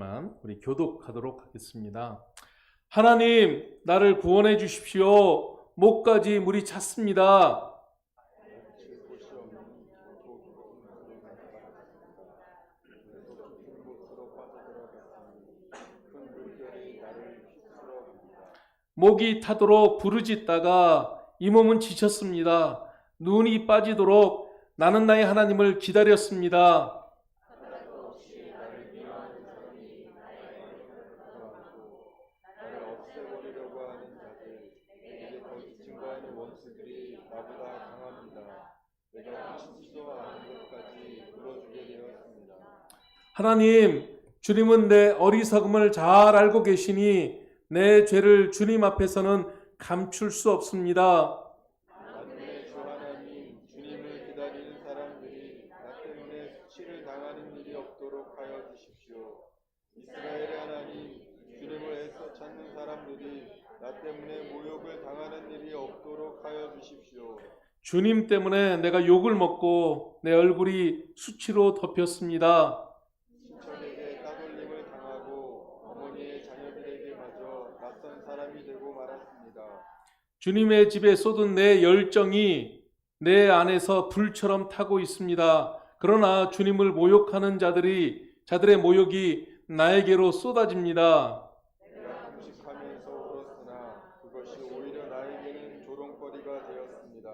절만 우리 교독하도록 하겠습니다. 하나님, 나를 구원해 주십시오. 목까지 물이 찼습니다. 목이 타도록 부르짖다가 이 몸은 지쳤습니다. 눈이 빠지도록 나는 나의 하나님을 기다렸습니다. 하나님, 주님은 내 어리석음을 잘 알고 계시니 내 죄를 주님 앞에서는 감출 수 없습니다. 만내 주 하나님, 주님을 기다리는 사람들이 나 때문에 수치를 당하는 일이 없도록 하여 주십시오. 이스라엘의 하나님, 주님을 애써 찾는 사람들이 나 때문에 모욕을 당하는 일이 없도록 하여 주십시오. 주님 때문에 내가 욕을 먹고 내 얼굴이 수치로 덮였습니다. 친척에게 따돌림을 당하고 어머니의 자녀들에게 마저 낯선 사람이 되고 말았습니다. 주님의 집에 쏟은 내 열정이 내 안에서 불처럼 타고 있습니다. 그러나 주님을 모욕하는 자들의 모욕이 나에게로 쏟아집니다. 내가 금식하면서 울었으나 그것이 오히려 나에게는 조롱거리가 되었습니다.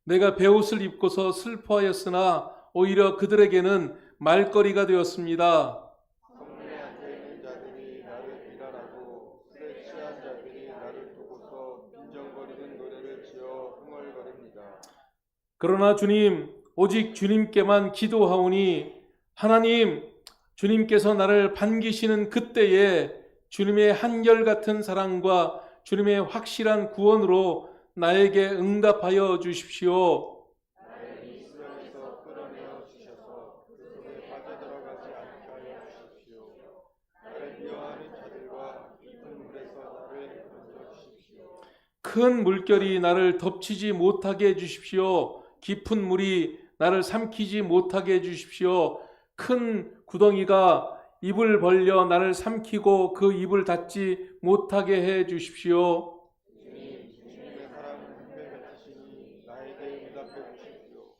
내가 베옷을 입고서 슬퍼하였으나 오히려 그들에게는 말거리가 되었습니다. 성문에 앉아있는 자들이 나를 비난하고 술에 취한 자들이 나를 두고서 빈정거리는 노래를 지어 흥얼거립니다. 그러나 주님, 오직 주님께만 기도하오니 하나님, 주님께서 나를 반기시는 그때에 주님의 한결같은 사랑과 주님의 확실한 구원으로 나에게 응답하여 주십시오. 나를 이 수렁에서 끌어내어 주셔서 그 속에 빠져들어가지 않게 하여 주십시오. 나를 미워하는 자들과 깊은 물에서 나를 건져 주십시오. 큰 물결이 나를 덮치지 못하게 해주십시오. 깊은 물이 나를 삼키지 못하게 해주십시오. 큰 구덩이가 입을 벌려 나를 삼키고 그 입을 닫지 못하게 해주십시오. 주님의 사랑은 한결같으시니 나에게 응답해 주십시오.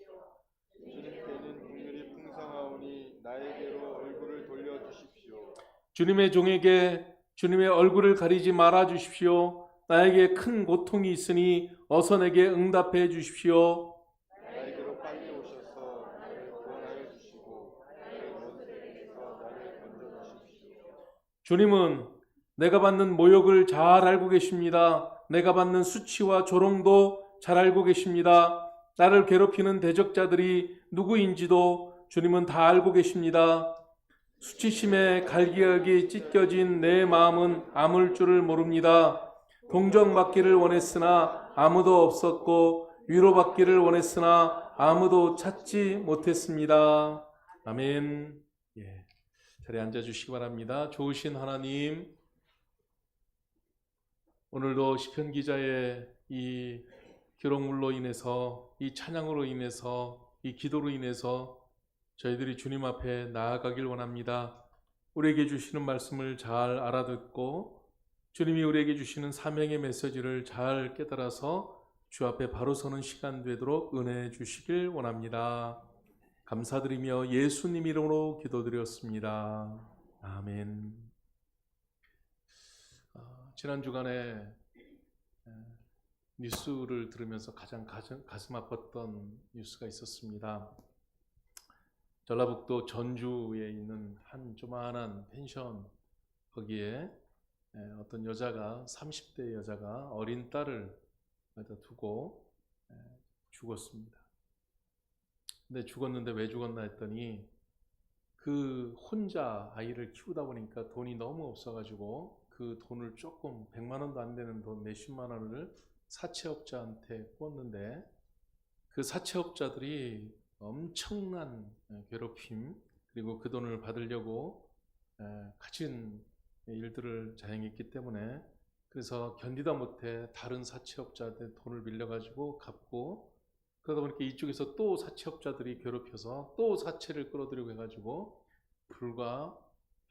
주님께는 긍휼이 풍성하오니 나에게로 얼굴을 돌려 주십시오. 주님의 종에게 주님의 얼굴을 가리지 말아 주십시오. 나에게 큰 고통이 있으니 어서 내게 응답해 주십시오. 나에게로 빨리 오셔서 나를 구원하여 주시고 나의 원수에게서 나를 건져 주십시오. 주님은 내가 받는 모욕을 잘 알고 계십니다. 내가 받는 수치와 조롱도 잘 알고 계십니다. 나를 괴롭히는 대적자들이 누구인지도 주님은 다 알고 계십니다. 수치심에 갈기갈기 찢겨진 내 마음은 아물 줄을 모릅니다. 동정받기를 원했으나 아무도 없었고 위로받기를 원했으나 아무도 찾지 못했습니다. 아멘. 자리에 앉아주시기 바랍니다. 좋으신 하나님, 오늘도 시편 기자의 이 기록물로 인해서, 이 찬양으로 인해서, 이 기도로 인해서 저희들이 주님 앞에 나아가길 원합니다. 우리에게 주시는 말씀을 잘 알아듣고 주님이 우리에게 주시는 사명의 메시지를 잘 깨달아서 주 앞에 바로 서는 시간 되도록 은혜해 주시길 원합니다. 감사드리며 예수님 이름으로 기도드렸습니다. 아멘. 지난 주간에 뉴스를 들으면서 가장 가슴 아팠던 뉴스가 있었습니다. 전라북도 전주에 있는 한 조만한 펜션, 거기에 어떤 여자가 30대 여자가 어린 딸을 두고 죽었습니다. 근데 죽었는데 왜 죽었나 했더니 그 혼자 아이를 키우다 보니까 돈이 너무 없어가지고 그 돈을 조금 100만 원도 안 되는 돈 몇십만 원을 사채업자한테 꾸었는데 그 사채업자들이 엄청난 괴롭힘, 그리고 그 돈을 받으려고 가진 일들을 자행했기 때문에, 그래서 견디다 못해 다른 사채업자한테 돈을 빌려가지고 갚고, 그러다 보니까 이쪽에서 또 사채업자들이 괴롭혀서 또 사채를 끌어들이고 해가지고 불과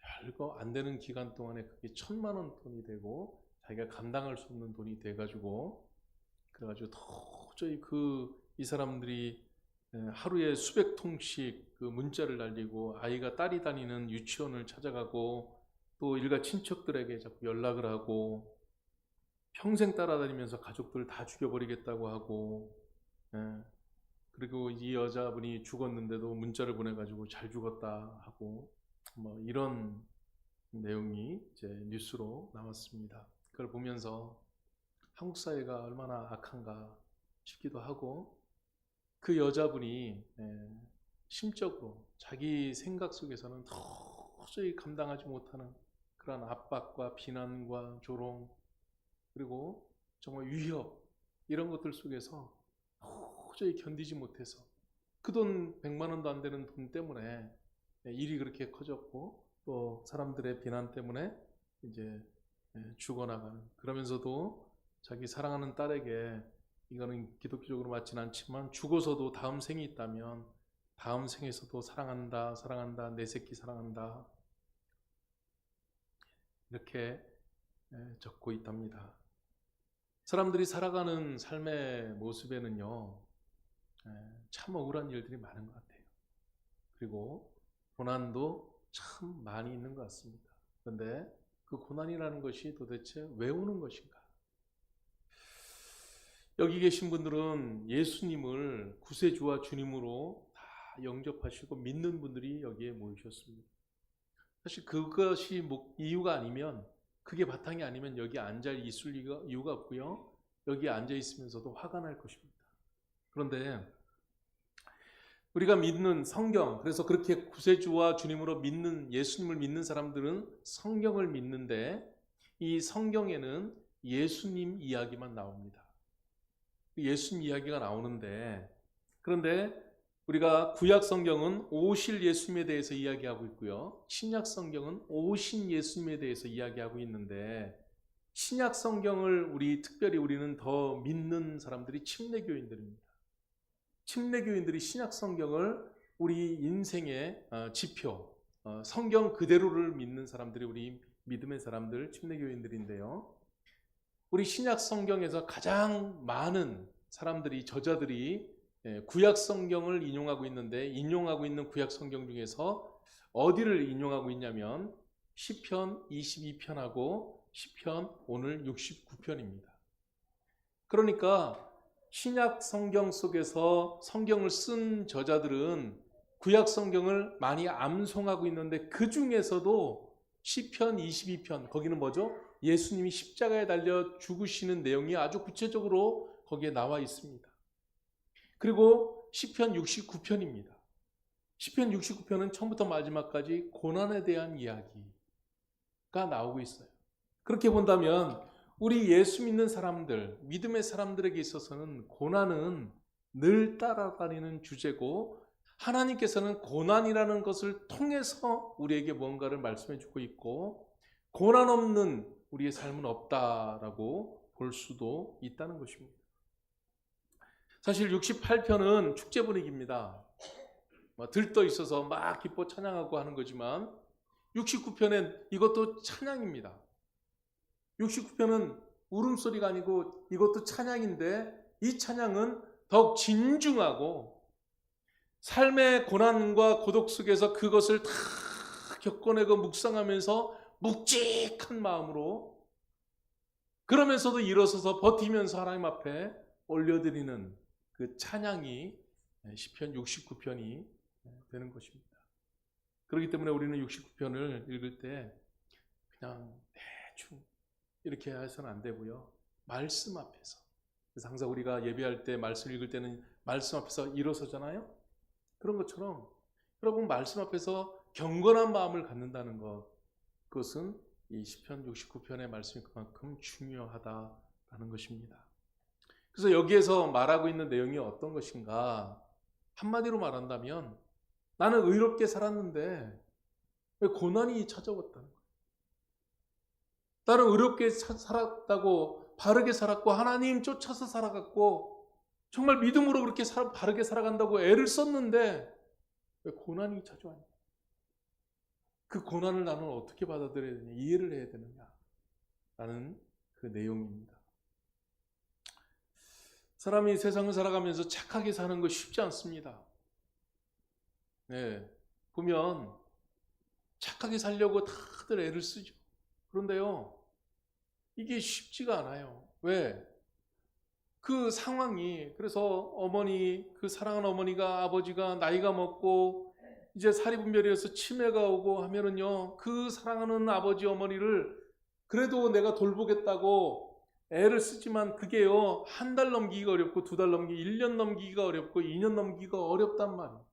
별거 안 되는 기간 동안에 그게 1,000만 원 돈이 되고 자기가 감당할 수 없는 돈이 돼가지고 그래가지고 도저히 이 사람들이 하루에 수백 통씩 그 문자를 날리고 아이가 딸이 다니는 유치원을 찾아가고 또 일가 친척들에게 자꾸 연락을 하고 평생 따라다니면서 가족들 다 죽여버리겠다고 하고 그리고 이 여자분이 죽었는데도 문자를 보내가지고 잘 죽었다 하고 뭐 이런 내용이 이제 뉴스로 나왔습니다. 그걸 보면서 한국 사회가 얼마나 악한가 싶기도 하고 그 여자분이 심적으로 자기 생각 속에서는 도저히 감당하지 못하는 그런 압박과 비난과 조롱 그리고 정말 위협 이런 것들 속에서 도저히 견디지 못해서 그 돈 100만 원도 안 되는 돈 때문에 일이 그렇게 커졌고 또 사람들의 비난 때문에 이제 죽어나가는 그러면서도 자기 사랑하는 딸에게 이거는 기독교적으로 맞진 않지만 죽어서도 다음 생이 있다면 다음 생에서도 사랑한다 사랑한다 내 새끼 사랑한다 이렇게 적고 있답니다. 사람들이 살아가는 삶의 모습에는요 참 억울한 일들이 많은 것 같아요. 그리고 고난도 참 많이 있는 것 같습니다. 그런데 그 고난이라는 것이 도대체 왜 오는 것인가? 여기 계신 분들은 예수님을 구세주와 주님으로 다 영접하시고 믿는 분들이 여기에 모이셨습니다. 사실 그것이 이유가 아니면 그게 바탕이 아니면 여기 앉아 있을 이유가 없고요. 여기 앉아 있으면서도 화가 날 것입니다. 그런데 우리가 믿는 성경, 그래서 그렇게 구세주와 주님으로 믿는 예수님을 믿는 사람들은 성경을 믿는데 이 성경에는 예수님 이야기만 나옵니다. 예수님 이야기가 나오는데 그런데 우리가 구약 성경은 오실 예수님에 대해서 이야기하고 있고요. 신약 성경은 오신 예수님에 대해서 이야기하고 있는데 신약 성경을 특별히 우리는 더 믿는 사람들이 침례교인들입니다. 침례교인들이 신약 성경을 우리 인생의 지표, 성경 그대로를 믿는 사람들이 우리 믿음의 사람들, 침례교인들인데요. 우리 신약 성경에서 가장 많은 사람들이, 저자들이 구약 성경을 인용하고 있는데 인용하고 있는 구약 성경 중에서 어디를 인용하고 있냐면 시편 22편하고 시편 오늘 69편입니다. 그러니까 신약 성경 속에서 성경을 쓴 저자들은 구약 성경을 많이 암송하고 있는데 그 중에서도 시편 22편 거기는 뭐죠? 예수님이 십자가에 달려 죽으시는 내용이 아주 구체적으로 거기에 나와 있습니다. 그리고 시편 69편입니다. 시편 69편은 처음부터 마지막까지 고난에 대한 이야기가 나오고 있어요. 그렇게 본다면 우리 예수 믿는 사람들, 믿음의 사람들에게 있어서는 고난은 늘 따라다니는 주제고 하나님께서는 고난이라는 것을 통해서 우리에게 뭔가를 말씀해 주고 있고 고난 없는 우리의 삶은 없다라고 볼 수도 있다는 것입니다. 사실 68편은 축제 분위기입니다. 들떠 있어서 막 기뻐 찬양하고 하는 거지만 69편엔 이것도 찬양입니다. 69편은 울음소리가 아니고 이것도 찬양인데 이 찬양은 더욱 진중하고 삶의 고난과 고독 속에서 그것을 다 겪어내고 묵상하면서 묵직한 마음으로 그러면서도 일어서서 버티면서 하나님 앞에 올려드리는 그 찬양이 시편 69편이 되는 것입니다. 그렇기 때문에 우리는 69편을 읽을 때 그냥 대충 이렇게 해서는 안 되고요. 말씀 앞에서. 그래서 항상 우리가 예배할 때 말씀 읽을 때는 말씀 앞에서 일어서잖아요. 그런 것처럼 여러분 말씀 앞에서 경건한 마음을 갖는다는 것, 그것은 이 시편 69편의 말씀이 그만큼 중요하다라는 것입니다. 그래서 여기에서 말하고 있는 내용이 어떤 것인가? 한마디로 말한다면 나는 의롭게 살았는데 왜 고난이 찾아왔다는 거예요. 나는 의롭게 살았다고 바르게 살았고 하나님 쫓아서 살아갔고 정말 믿음으로 그렇게 바르게 살아간다고 애를 썼는데 왜 고난이 찾아왔냐? 그 고난을 나는 어떻게 받아들여야 되냐, 이해를 해야 되느냐라는 그 내용입니다. 사람이 세상을 살아가면서 착하게 사는 거 쉽지 않습니다. 네, 보면 착하게 살려고 다들 애를 쓰죠. 그런데요, 이게 쉽지가 않아요. 왜? 그 상황이, 그래서 어머니, 그 사랑하는 어머니가, 아버지가 나이가 먹고 이제 사리분별이어서 치매가 오고 하면은요, 그 사랑하는 아버지 어머니를 그래도 내가 돌보겠다고 애를 쓰지만 그게요, 한 달 넘기기가 어렵고, 2달 넘기기, 1년 넘기기가 어렵고, 2년 넘기기가 어렵단 말이에요.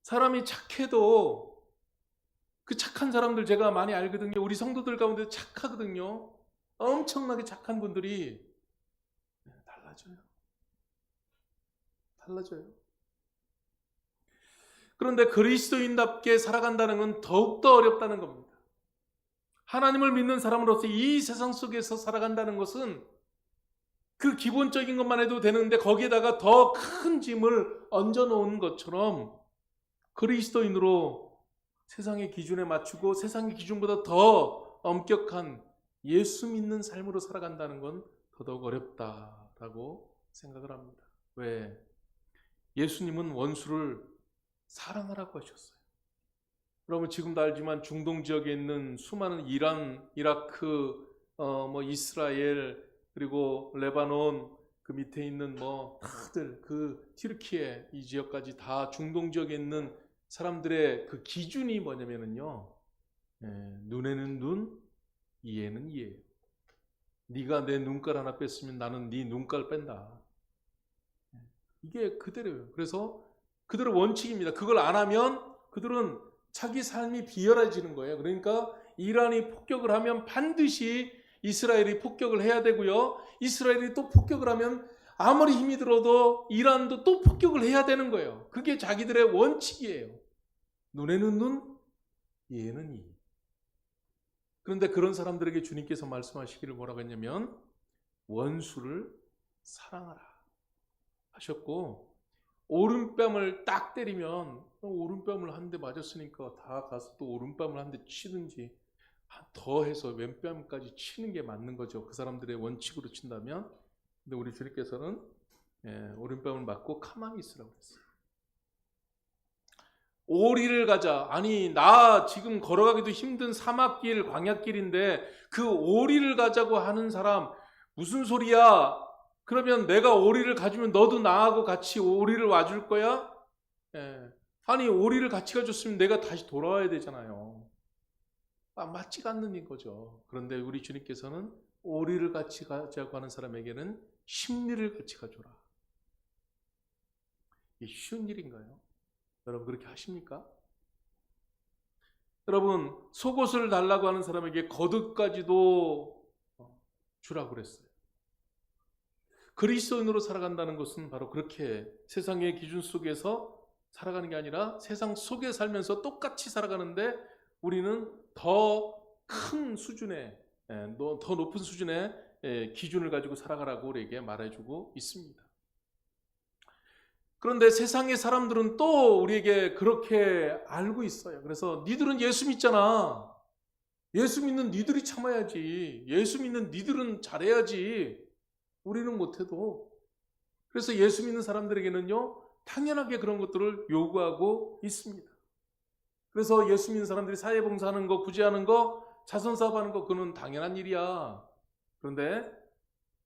사람이 착해도 그 착한 사람들 제가 많이 알거든요. 우리 성도들 가운데 착하거든요. 엄청나게 착한 분들이 달라져요. 그런데 그리스도인답게 살아간다는 건 더욱더 어렵다는 겁니다. 하나님을 믿는 사람으로서 이 세상 속에서 살아간다는 것은 그 기본적인 것만 해도 되는데 거기에다가 더 큰 짐을 얹어놓은 것처럼 그리스도인으로 세상의 기준에 맞추고 세상의 기준보다 더 엄격한 예수 믿는 삶으로 살아간다는 건 더더욱 어렵다라고 생각을 합니다. 왜? 예수님은 원수를 사랑하라고 하셨어요. 여러분 지금도 알지만 중동 지역에 있는 수많은 이란, 이라크, 이스라엘, 그리고 레바논, 그 밑에 있는 다들 그 튀르키예 이 지역까지 다 중동 지역에 있는 사람들의 그 기준이 뭐냐면은요, 눈에는 눈, 이에는 이예요. 네가 내 눈깔 하나 뺐으면 나는 네 눈깔 뺀다. 이게 그대로예요. 그래서 그들의 원칙입니다. 그걸 안 하면 그들은 자기 삶이 비열해지는 거예요. 그러니까 이란이 폭격을 하면 반드시 이스라엘이 폭격을 해야 되고요. 이스라엘이 또 폭격을 하면 아무리 힘이 들어도 이란도 또 폭격을 해야 되는 거예요. 그게 자기들의 원칙이에요. 눈에는 눈, 이에는 이. 그런데 그런 사람들에게 주님께서 말씀하시기를 뭐라고 했냐면 원수를 사랑하라 하셨고, 오른뺨을 딱 때리면 오른뺨을 한 대 맞았으니까 다 가서 또 오른뺨을 한 대 치든지 더 해서 왼뺨까지 치는 게 맞는 거죠. 그 사람들의 원칙으로 친다면. 근데 우리 주님께서는 오른뺨을 맞고 가만히 있으라고 했어요. 오리를 가자. 아니 나 지금 걸어가기도 힘든 사막길, 광야길인데 그 오리를 가자고 하는 사람 무슨 소리야? 그러면 내가 오리를 가주면 너도 나하고 같이 오리를 와줄 거야? 아니 오리를 같이 가줬으면 내가 다시 돌아와야 되잖아요. 맞지가 않는 거죠. 그런데 우리 주님께서는 오리를 같이 가자고 하는 사람에게는 심리를 같이 가줘라. 이게 쉬운 일인가요? 여러분 그렇게 하십니까? 여러분 속옷을 달라고 하는 사람에게 겉옷까지도 주라고 그랬어요. 그리스도인으로 살아간다는 것은 바로 그렇게 세상의 기준 속에서 살아가는 게 아니라 세상 속에 살면서 똑같이 살아가는데 우리는 더 큰 수준의, 더 높은 수준의 기준을 가지고 살아가라고 우리에게 말해주고 있습니다. 그런데 세상의 사람들은 또 우리에게 그렇게 알고 있어요. 그래서 니들은 예수 믿잖아. 예수 믿는 니들이 참아야지. 예수 믿는 니들은 잘해야지. 우리는 못해도. 그래서 예수 믿는 사람들에게는요, 당연하게 그런 것들을 요구하고 있습니다. 그래서 예수 믿는 사람들이 사회봉사하는 거, 구제하는 거, 자선사업하는 거, 그건 당연한 일이야. 그런데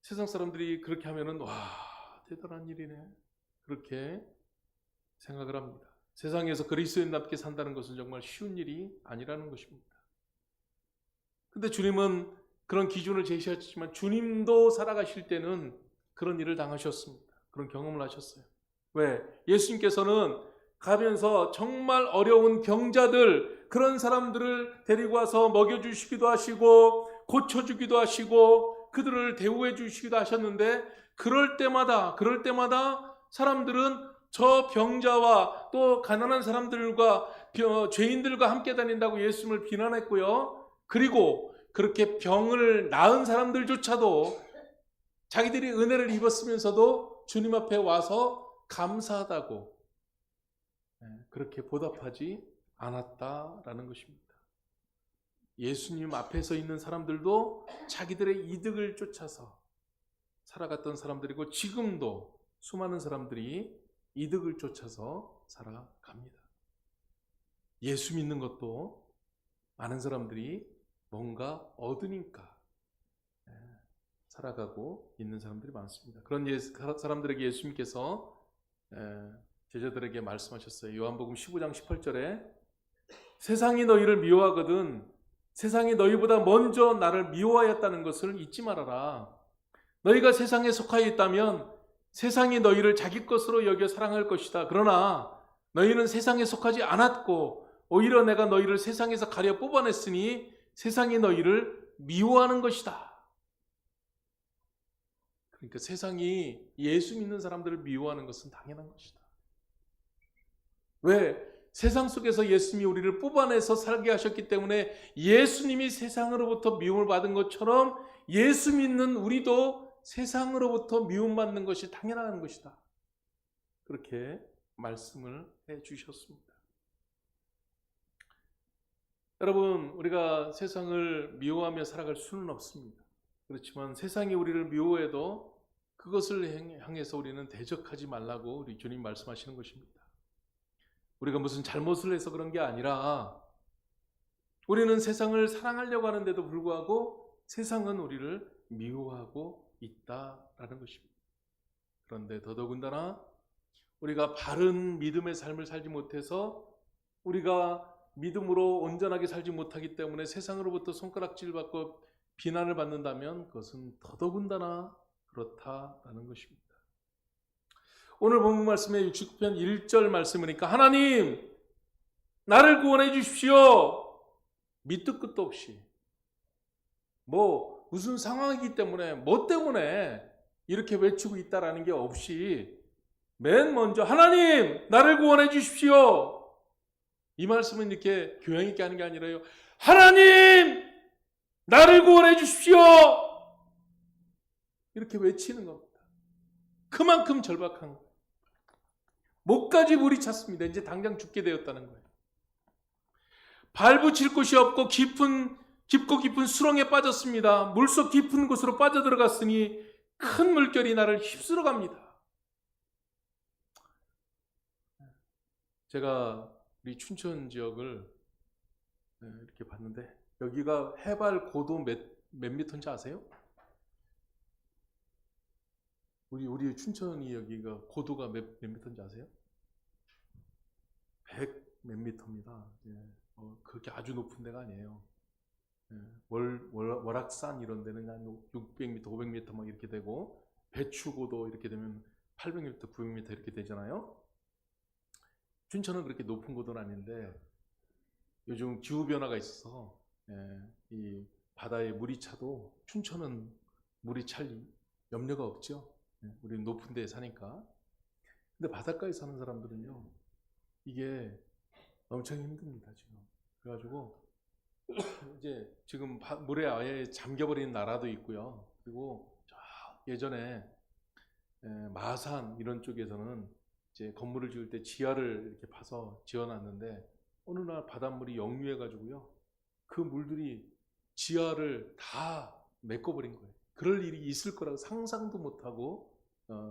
세상 사람들이 그렇게 하면은 와, 대단한 일이네. 그렇게 생각을 합니다. 세상에서 그리스도인답게 산다는 것은 정말 쉬운 일이 아니라는 것입니다. 근데 주님은 그런 기준을 제시하셨지만 주님도 살아가실 때는 그런 일을 당하셨습니다. 그런 경험을 하셨어요. 왜? 예수님께서는 가면서 정말 어려운 병자들, 그런 사람들을 데리고 와서 먹여주시기도 하시고 고쳐주기도 하시고 그들을 대우해 주시기도 하셨는데 그럴 때마다 사람들은 저 병자와 또 가난한 사람들과 죄인들과 함께 다닌다고 예수님을 비난했고요. 그리고 그렇게 병을 나은 사람들조차도 자기들이 은혜를 입었으면서도 주님 앞에 와서 감사하다고 그렇게 보답하지 않았다라는 것입니다. 예수님 앞에 서 있는 사람들도 자기들의 이득을 쫓아서 살아갔던 사람들이고 지금도 수많은 사람들이 이득을 쫓아서 살아갑니다. 예수 믿는 것도 많은 사람들이 뭔가 얻으니까 살아가고 있는 사람들이 많습니다. 그런 사람들에게 예수님께서 제자들에게 말씀하셨어요. 요한복음 15장 18절에 세상이 너희를 미워하거든 세상이 너희보다 먼저 나를 미워하였다는 것을 잊지 말아라. 너희가 세상에 속하여 있다면 세상이 너희를 자기 것으로 여겨 사랑할 것이다. 그러나 너희는 세상에 속하지 않았고 오히려 내가 너희를 세상에서 가려 뽑아냈으니 세상이 너희를 미워하는 것이다. 그러니까 세상이 예수 믿는 사람들을 미워하는 것은 당연한 것이다. 왜? 세상 속에서 예수님이 우리를 뽑아내서 살게 하셨기 때문에 예수님이 세상으로부터 미움을 받은 것처럼 예수 믿는 우리도 세상으로부터 미움받는 것이 당연한 것이다. 그렇게 말씀을 해 주셨습니다. 여러분, 우리가 세상을 미워하며 살아갈 수는 없습니다. 그렇지만 세상이 우리를 미워해도 그것을 향해서 우리는 대적하지 말라고 우리 주님 말씀하시는 것입니다. 우리가 무슨 잘못을 해서 그런 게 아니라 우리는 세상을 사랑하려고 하는데도 불구하고 세상은 우리를 미워하고 있다라는 것입니다. 그런데 더더군다나 우리가 바른 믿음의 삶을 살지 못해서 우리가 믿음으로 온전하게 살지 못하기 때문에 세상으로부터 손가락질 받고 비난을 받는다면 그것은 더더군다나 그렇다라는 것입니다. 오늘 본문 말씀의 69편 1절 말씀이니까 하나님 나를 구원해 주십시오. 밑도 끝도 없이 무슨 상황이기 때문에 뭐 때문에 이렇게 외치고 있다라는 게 없이 맨 먼저 하나님 나를 구원해 주십시오. 이 말씀은 이렇게 교양 있게 하는 게 아니라요. 하나님 나를 구원해 주십시오. 이렇게 외치는 겁니다. 그만큼 절박한 거예요. 목까지 물이 찼습니다. 이제 당장 죽게 되었다는 거예요. 발붙일 곳이 없고 깊고 깊은 수렁에 빠졌습니다. 물속 깊은 곳으로 빠져들어갔으니 큰 물결이 나를 휩쓸어 갑니다. 제가 우리 춘천 지역을 이렇게 봤는데 여기가 해발 고도 몇 미터인지 아세요? 우리 춘천이 여기가 고도가 몇 미터인지 아세요? 100 몇 미터입니다. 그렇게 아주 높은 데가 아니에요. 월악산 이런 데는 한 600m, 500m 막 이렇게 되고 배추고도 이렇게 되면 800m, 900m 이렇게 되잖아요. 춘천은 그렇게 높은 고도는 아닌데 요즘 기후 변화가 있어서 이 바다에 물이 차도 춘천은 물이 찰 염려가 없죠. 우리는 높은 데에 사니까. 근데 바닷가에 사는 사람들은요, 이게 엄청 힘듭니다, 지금. 그래가지고, 이제 지금 물에 아예 잠겨버린 나라도 있고요. 그리고 예전에 마산 이런 쪽에서는 이제 건물을 지을 때 지하를 이렇게 파서 지어놨는데, 어느 날 바닷물이 역류해가지고요, 그 물들이 지하를 다 메꿔버린 거예요. 그럴 일이 있을 거라고 상상도 못하고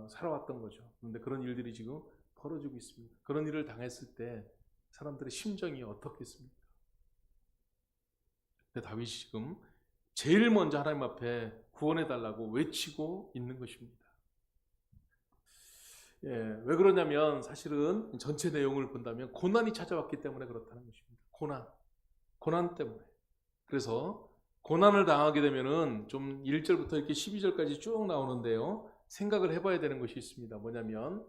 살아왔던 거죠. 그런데 그런 일들이 지금 벌어지고 있습니다. 그런 일을 당했을 때 사람들의 심정이 어떻겠습니까? 근데 다윗이 지금 제일 먼저 하나님 앞에 구원해달라고 외치고 있는 것입니다. 왜 그러냐면 사실은 전체 내용을 본다면 고난이 찾아왔기 때문에 그렇다는 것입니다. 고난 때문에. 그래서 고난을 당하게 되면은 좀 1절부터 이렇게 12절까지 쭉 나오는데요. 생각을 해봐야 되는 것이 있습니다. 뭐냐면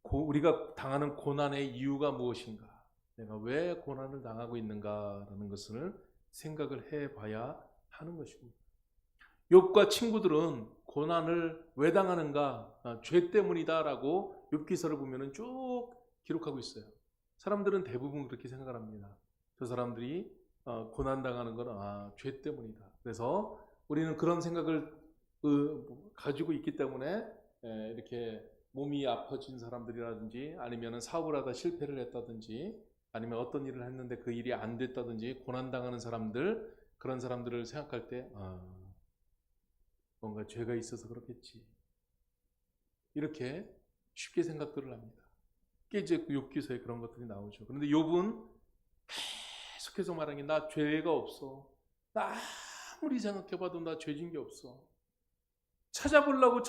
우리가 당하는 고난의 이유가 무엇인가? 내가 왜 고난을 당하고 있는가라는 것을 생각을 해봐야 하는 것입니다. 욥과 친구들은 고난을 왜 당하는가? 죄 때문이다라고 욥기서를 보면은 쭉 기록하고 있어요. 사람들은 대부분 그렇게 생각을 합니다. 저 사람들이 고난 당하는 건 죄 때문이다. 그래서 우리는 그런 생각을 가지고 있기 때문에 이렇게 몸이 아파진 사람들이라든지 아니면 사업을 하다 실패를 했다든지 아니면 어떤 일을 했는데 그 일이 안 됐다든지 고난당하는 사람들, 그런 사람들을 생각할 때 뭔가 죄가 있어서 그렇겠지, 이렇게 쉽게 생각들을 합니다. 그게 이제 그 욥기서에 그런 것들이 나오죠. 그런데 욥은 계속해서 말하는 게, 나 죄가 없어. 나 아무리 생각해봐도 나 죄진 게 없어. 찾아보려고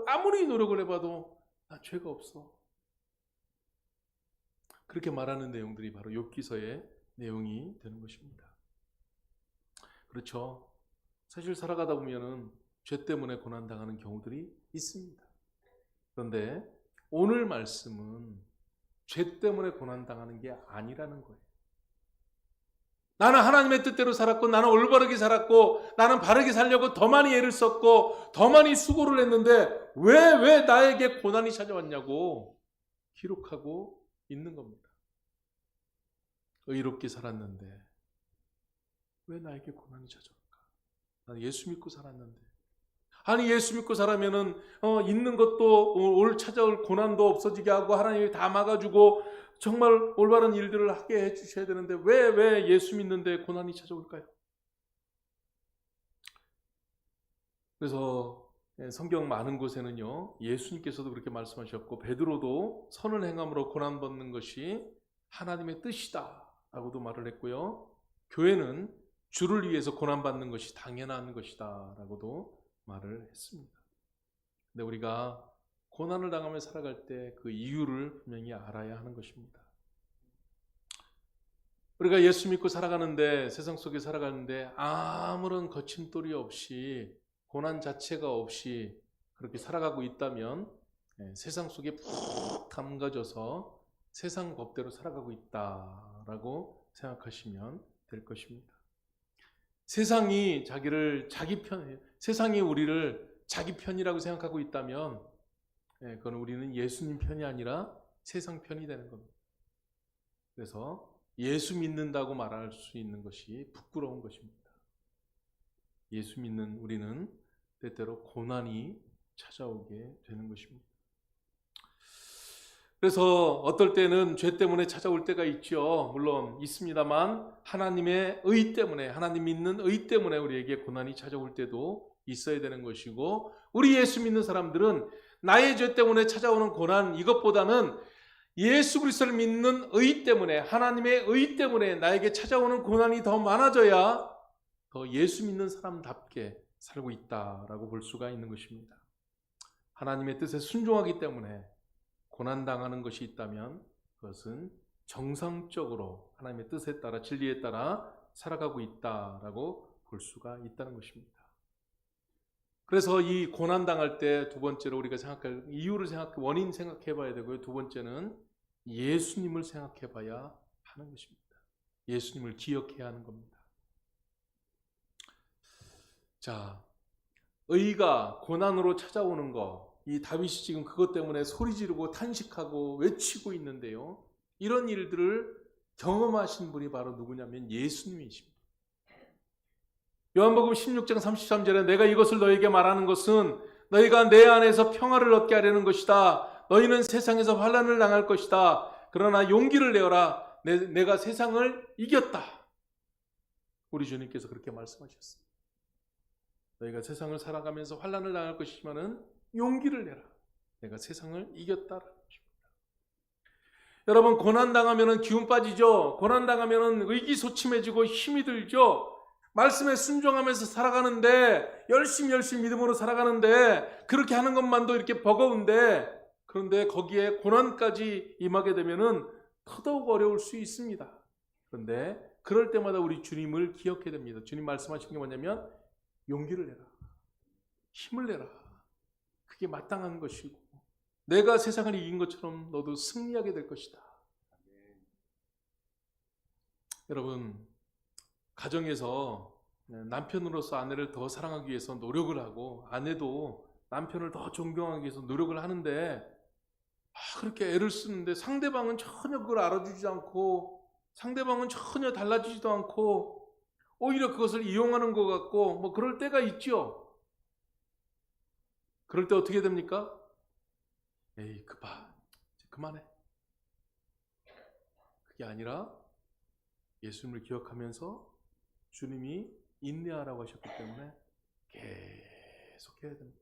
아무리 노력을 해봐도 나 죄가 없어. 그렇게 말하는 내용들이 바로 욥기서의 내용이 되는 것입니다. 그렇죠. 사실 살아가다 보면은 죄 때문에 고난당하는 경우들이 있습니다. 그런데 오늘 말씀은 죄 때문에 고난당하는 게 아니라는 거예요. 나는 하나님의 뜻대로 살았고, 나는 올바르게 살았고, 나는 바르게 살려고 더 많이 애를 썼고, 더 많이 수고를 했는데 왜 나에게 고난이 찾아왔냐고 기록하고 있는 겁니다. 의롭게 살았는데 왜 나에게 고난이 찾아올까? 나는 예수 믿고 살았는데. 아니, 예수 믿고 살아면은 있는 것도 올 찾아올 고난도 없어지게 하고 하나님이 다 막아주고 정말 올바른 일들을 하게 해주셔야 되는데 왜 예수 믿는데 고난이 찾아올까요? 그래서 성경 많은 곳에는요, 예수님께서도 그렇게 말씀하셨고 베드로도 선을 행함으로 고난받는 것이 하나님의 뜻이다 라고도 말을 했고요, 교회는 주를 위해서 고난받는 것이 당연한 것이다 라고도 말을 했습니다. 근데 우리가 고난을 당하며 살아갈 때 그 이유를 분명히 알아야 하는 것입니다. 우리가 예수 믿고 살아가는데, 세상 속에 살아가는데 아무런 거침돌이 없이, 고난 자체가 없이 그렇게 살아가고 있다면 세상 속에 푹 담가져서 세상 법대로 살아가고 있다라고 생각하시면 될 것입니다. 세상이 세상이 우리를 자기 편이라고 생각하고 있다면 그건 우리는 예수님 편이 아니라 세상 편이 되는 겁니다. 그래서 예수 믿는다고 말할 수 있는 것이 부끄러운 것입니다. 예수 믿는 우리는 때때로 고난이 찾아오게 되는 것입니다. 그래서 어떨 때는 죄 때문에 찾아올 때가 있죠. 물론 있습니다만 하나님의 의 때문에, 하나님 믿는 의 때문에 우리에게 고난이 찾아올 때도 있어야 되는 것이고, 우리 예수 믿는 사람들은 나의 죄 때문에 찾아오는 고난, 이것보다는 예수 그리스도를 믿는 의 때문에, 하나님의 의 때문에 나에게 찾아오는 고난이 더 많아져야 더 예수 믿는 사람답게 살고 있다라고 볼 수가 있는 것입니다. 하나님의 뜻에 순종하기 때문에 고난당하는 것이 있다면 그것은 정상적으로 하나님의 뜻에 따라, 진리에 따라 살아가고 있다라고 볼 수가 있다는 것입니다. 그래서 이 고난당할 때 두 번째로 우리가 생각할 이유를 원인 생각해 봐야 되고요, 두 번째는 예수님을 생각해 봐야 하는 것입니다. 예수님을 기억해야 하는 겁니다. 자, 의가 고난으로 찾아오는 것, 이 다윗이 지금 그것 때문에 소리 지르고 탄식하고 외치고 있는데요, 이런 일들을 경험하신 분이 바로 누구냐면 예수님이십니다. 요한복음 16장 33절에 내가 이것을 너에게 말하는 것은 너희가 내 안에서 평화를 얻게 하려는 것이다. 너희는 세상에서 환난을 당할 것이다. 그러나 용기를 내어라. 내가 세상을 이겼다. 우리 주님께서 그렇게 말씀하셨습니다. 너희가 세상을 살아가면서 환난을 당할 것이지만은 용기를 내라. 내가 세상을 이겼다라는 것입니다. 여러분, 고난당하면 기운 빠지죠. 고난당하면 의기소침해지고 힘이 들죠. 말씀에 순종하면서 살아가는데, 열심히 믿음으로 살아가는데, 그렇게 하는 것만도 이렇게 버거운데, 그런데 거기에 고난까지 임하게 되면은 더더욱 어려울 수 있습니다. 그런데 그럴 때마다 우리 주님을 기억해야 됩니다. 주님 말씀하신 게 뭐냐면 용기를 내라, 힘을 내라. 그게 마땅한 것이고 내가 세상을 이긴 것처럼 너도 승리하게 될 것이다. 여러분, 가정에서 남편으로서 아내를 더 사랑하기 위해서 노력을 하고, 아내도 남편을 더 존경하기 위해서 노력을 하는데 그렇게 애를 쓰는데 상대방은 전혀 그걸 알아주지 않고, 상대방은 전혀 달라지지도 않고 오히려 그것을 이용하는 것 같고, 뭐 그럴 때가 있죠. 그럴 때 어떻게 됩니까? 에이, 그만해. 그게 아니라 예수님을 기억하면서 주님이 인내하라고 하셨기 때문에 계속 해야 됩니다.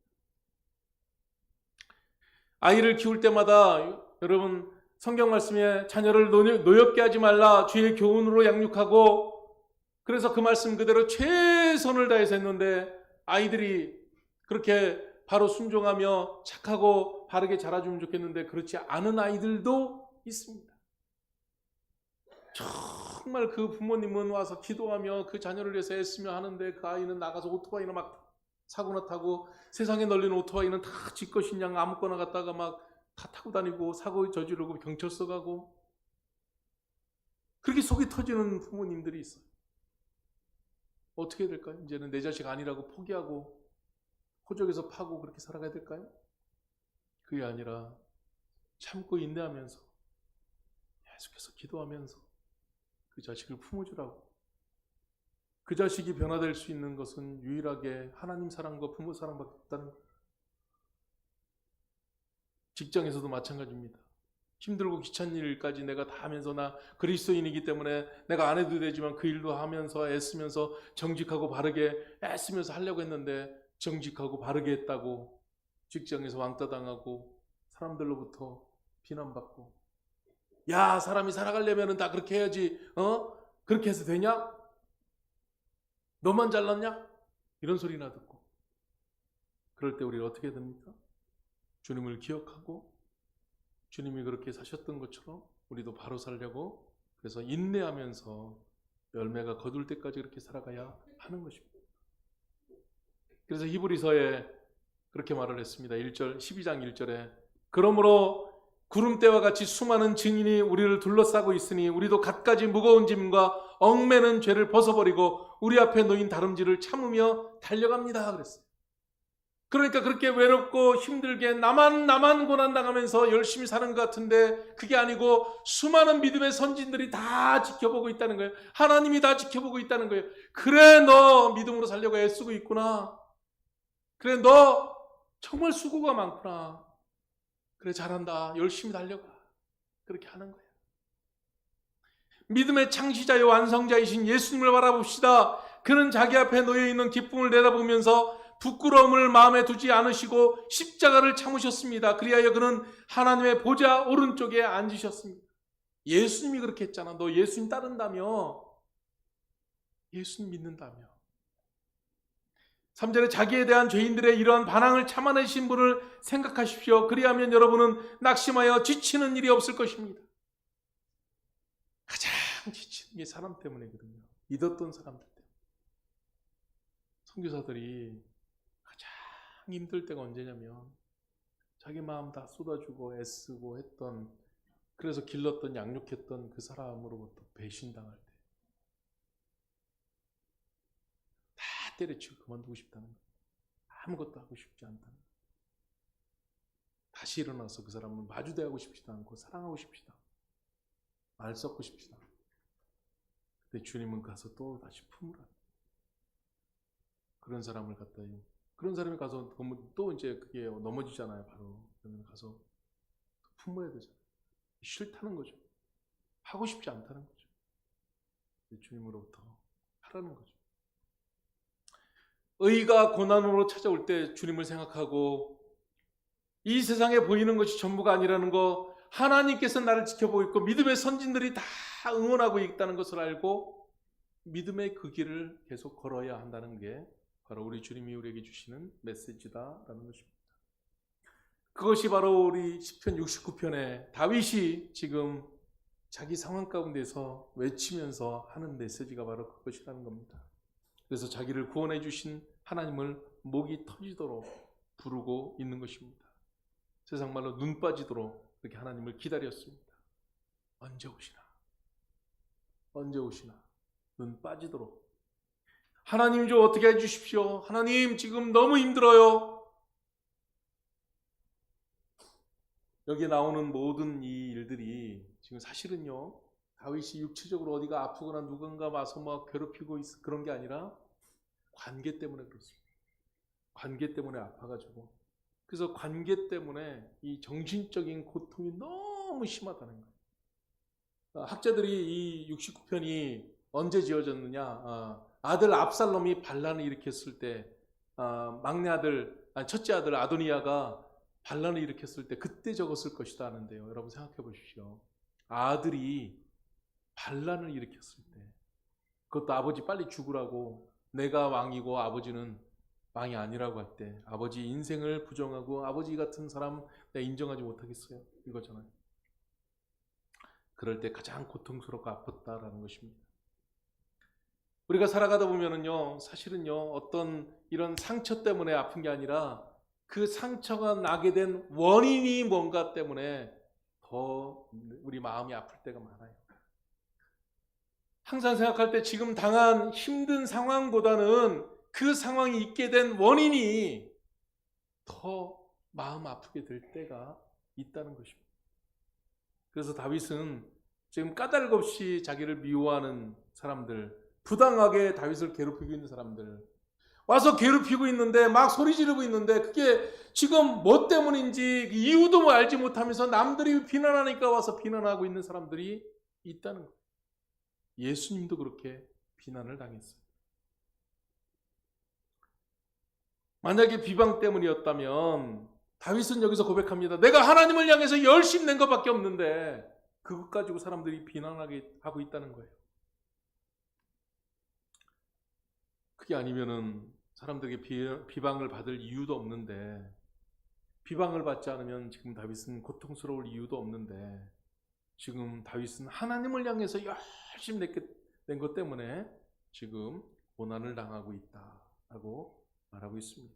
아이를 키울 때마다 여러분 성경 말씀에 자녀를 노엽게 하지 말라 주의 교훈으로 양육하고, 그래서 그 말씀 그대로 최선을 다해서 했는데 아이들이 그렇게 바로 순종하며 착하고 바르게 자라주면 좋겠는데 그렇지 않은 아이들도 있습니다. 정말 그 부모님은 와서 기도하며 그 자녀를 위해서 애쓰며 하는데 그 아이는 나가서 오토바이나 막 사고나 타고, 세상에 널린 오토바이는 다 지 것인 양 아무거나 갖다가 막 다 타고 다니고 사고 저지르고 경찰서 가고, 그렇게 속이 터지는 부모님들이 있어요. 어떻게 해야 될까요? 이제는 내 자식 아니라고 포기하고 호적에서 파고 그렇게 살아가야 될까요? 그게 아니라 참고 인내하면서 계속해서 기도하면서 그 자식을 품어주라고. 그 자식이 변화될 수 있는 것은 유일하게 하나님 사랑과 부모 사랑밖에 없다는 거예요. 직장에서도 마찬가지입니다. 힘들고 귀찮은 일까지 내가 다 하면서 나 그리스도인이기 때문에 내가 안 해도 되지만 그 일도 하면서 애쓰면서 정직하고 바르게 애쓰면서 하려고 했는데 정직하고 바르게 했다고 직장에서 왕따 당하고 사람들로부터 비난받고, 야 사람이 살아가려면 다 그렇게 해야지 그렇게 해서 되냐? 너만 잘났냐? 이런 소리나 듣고, 그럴 때 우리가 어떻게 됩니까? 주님을 기억하고 주님이 그렇게 사셨던 것처럼 우리도 바로 살려고, 그래서 인내하면서 열매가 거둘 때까지 그렇게 살아가야 하는 것입니다. 그래서 히브리서에 그렇게 말을 했습니다. 12장 1절에 그러므로 구름대와 같이 수많은 증인이 우리를 둘러싸고 있으니 우리도 갖가지 무거운 짐과 얽매는 죄를 벗어버리고 우리 앞에 놓인 다름질을 참으며 달려갑니다 그랬어요. 그러니까 그렇게 외롭고 힘들게 나만 고난당하면서 열심히 사는 것 같은데 그게 아니고 수많은 믿음의 선진들이 다 지켜보고 있다는 거예요. 하나님이 다 지켜보고 있다는 거예요. 그래 너 믿음으로 살려고 애쓰고 있구나. 그래 너 정말 수고가 많구나. 그래 잘한다. 열심히 달려가. 그렇게 하는 거예요. 믿음의 창시자요 완성자이신 예수님을 바라봅시다. 그는 자기 앞에 놓여있는 기쁨을 내다보면서 부끄러움을 마음에 두지 않으시고 십자가를 참으셨습니다. 그리하여 그는 하나님의 보좌 오른쪽에 앉으셨습니다. 예수님이 그렇게 했잖아. 너 예수님 따른다며. 예수님 믿는다며. 3절에 자기에 대한 죄인들의 이러한 반항을 참아내신 분을 생각하십시오. 그리하면 여러분은 낙심하여 지치는 일이 없을 것입니다. 가장 지치는 게 사람 때문이거든요. 믿었던 사람들 때문에. 선교사들이 가장 힘들 때가 언제냐면 자기 마음 다 쏟아주고 애쓰고 했던, 그래서 길렀던 양육했던 그 사람으로부터 배신당할 때 다 때려치고 그만두고 싶다는 거예요. 아무것도 하고 싶지 않다는 거예요. 다시 일어나서 그 사람을 마주대하고 싶지도 않고 사랑하고 싶지도 않고 말 섞고 싶지도 않고, 근데 주님은 가서 또 다시 품으라. 그런 사람을 갖다, 그런 사람이 가서 또 이제 그게 넘어지잖아요. 바로 그러면 가서 품어야 되잖아요. 싫다는 거죠. 하고 싶지 않다는 거죠. 주님으로부터 하라는 거죠. 의가 고난으로 찾아올 때 주님을 생각하고 이 세상에 보이는 것이 전부가 아니라는 거, 하나님께서 나를 지켜보고 있고 믿음의 선진들이 다 응원하고 있다는 것을 알고 믿음의 그 길을 계속 걸어야 한다는 게 바로 우리 주님이 우리에게 주시는 메시지다라는 것입니다. 그것이 바로 우리 시편 69편에 다윗이 지금 자기 상황 가운데서 외치면서 하는 메시지가 바로 그것이라는 겁니다. 그래서 자기를 구원해 주신 하나님을 목이 터지도록 부르고 있는 것입니다. 세상 말로 눈 빠지도록 그렇게 하나님을 기다렸습니다. 언제 오시나? 언제 오시나? 눈 빠지도록. 하나님 좀 어떻게 해주십시오. 하나님 지금 너무 힘들어요. 여기에 나오는 모든 이 일들이 지금 사실은요, 다윗이 육체적으로 어디가 아프거나 누군가 와서 막 괴롭히고 그런 게 아니라 관계 때문에 그렇습니다. 관계 때문에 아파가지고, 그래서 관계 때문에 이 정신적인 고통이 너무 심하다는 거예요. 학자들이 이 69편이 언제 지어졌느냐? 아들 압살롬이 반란을 일으켰을 때, 막내 아들, 첫째 아들 아도니아가 반란을 일으켰을 때 그때 적었을 것이다 하는데요. 여러분 생각해 보십시오. 아들이 반란을 일으켰을 때, 그것도 아버지 빨리 죽으라고, 내가 왕이고 아버지는 왕이 아니라고 할 때, 아버지 인생을 부정하고 아버지 같은 사람 내가 인정하지 못하겠어요, 이거잖아요. 그럴 때 가장 고통스럽고 아팠다라는 것입니다. 우리가 살아가다 보면은요, 사실은요, 어떤 이런 상처 때문에 아픈 게 아니라 그 상처가 나게 된 원인이 뭔가 때문에 더 우리 마음이 아플 때가 많아요. 항상 생각할 때 지금 당한 힘든 상황보다는 그 상황이 있게 된 원인이 더 마음 아프게 될 때가 있다는 것입니다. 그래서 다윗은 지금 까닭없이 자기를 미워하는 사람들, 부당하게 다윗을 괴롭히고 있는 사람들, 와서 괴롭히고 있는데 막 소리 지르고 있는데 그게 지금 뭐 때문인지 이유도 뭐 알지 못하면서 남들이 비난하니까 와서 비난하고 있는 사람들이 있다는 거예요. 예수님도 그렇게 비난을 당했어요. 만약에 비방 때문이었다면 다윗은 여기서 고백합니다. 내가 하나님을 향해서 열심 낸 것밖에 없는데 그것 가지고 사람들이 비난하게 하고 있다는 거예요. 그게 아니면은 사람들에게 비방을 받을 이유도 없는데, 비방을 받지 않으면 지금 다윗은 고통스러울 이유도 없는데, 지금 다윗은 하나님을 향해서 열심히 낸 것 때문에 지금 고난을 당하고 있다라고 말하고 있습니다.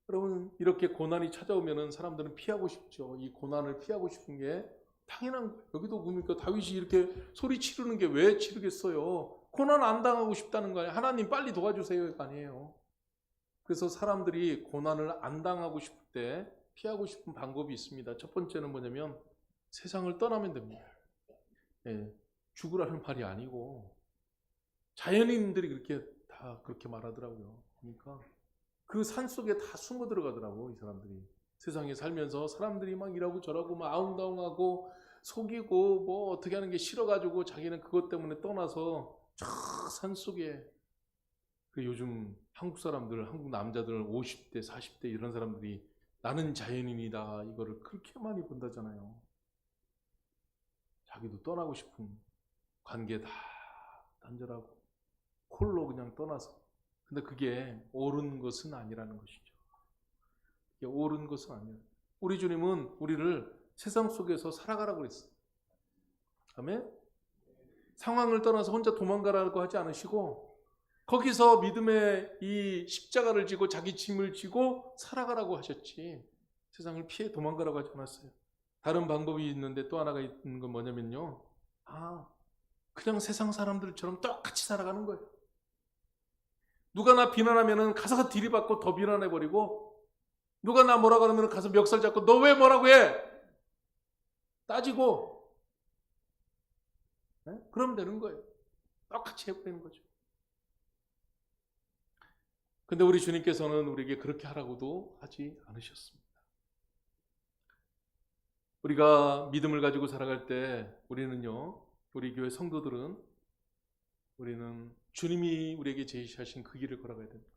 여러분, 이렇게 고난이 찾아오면 사람들은 피하고 싶죠. 이 고난을 피하고 싶은 게 당연한 거예요. 여기도 보니까 다윗이 이렇게 소리 치르는 게 왜 치르겠어요? 고난 안 당하고 싶다는 거예요. 하나님 빨리 도와주세요. 아니에요. 그래서 사람들이 고난을 안 당하고 싶을 때 피하고 싶은 방법이 있습니다. 첫 번째는 뭐냐면 세상을 떠나면 됩니다. 죽으라는 말이 아니고 자연인들이 다 그렇게 말하더라고요. 그러니까 그 산 속에 다 숨어 들어가더라고, 이 사람들이. 세상에 살면서 사람들이 막 이러고 저러고 막 아웅다웅하고 속이고 뭐 어떻게 하는 게 싫어가지고 자기는 그것 때문에 떠나서 저 산 속에, 그 요즘 한국 사람들, 한국 남자들 50대, 40대 이런 사람들이 나는 자연인이다 이거를 그렇게 많이 본다잖아요. 자기도 떠나고 싶은 관계 다 단절하고 홀로 그냥 떠나서. 근데 그게 옳은 것은 아니라는 것이죠. 그게 옳은 것은 아니에요. 우리 주님은 우리를 세상 속에서 살아가라고 그랬어요. 아멘? 상황을 떠나서 혼자 도망가라고 하지 않으시고 거기서 믿음의 이 십자가를 지고 자기 짐을 지고 살아가라고 하셨지, 세상을 피해 도망가라고 하지 않았어요. 다른 방법이 있는데 또 하나가 있는 건 뭐냐면요, 그냥 세상 사람들처럼 똑같이 살아가는 거예요. 누가 나 비난하면은 가서 들이받고 더 비난해버리고, 누가 나 뭐라고 하면 가서 멱살 잡고 너 왜 뭐라고 해? 따지고, 그러면 되는 거예요. 똑같이 해버리는 거죠. 근데 우리 주님께서는 우리에게 그렇게 하라고도 하지 않으셨습니다. 우리가 믿음을 가지고 살아갈 때 우리는요, 우리 교회 성도들은 우리는 주님이 우리에게 제시하신 그 길을 걸어가야 됩니다.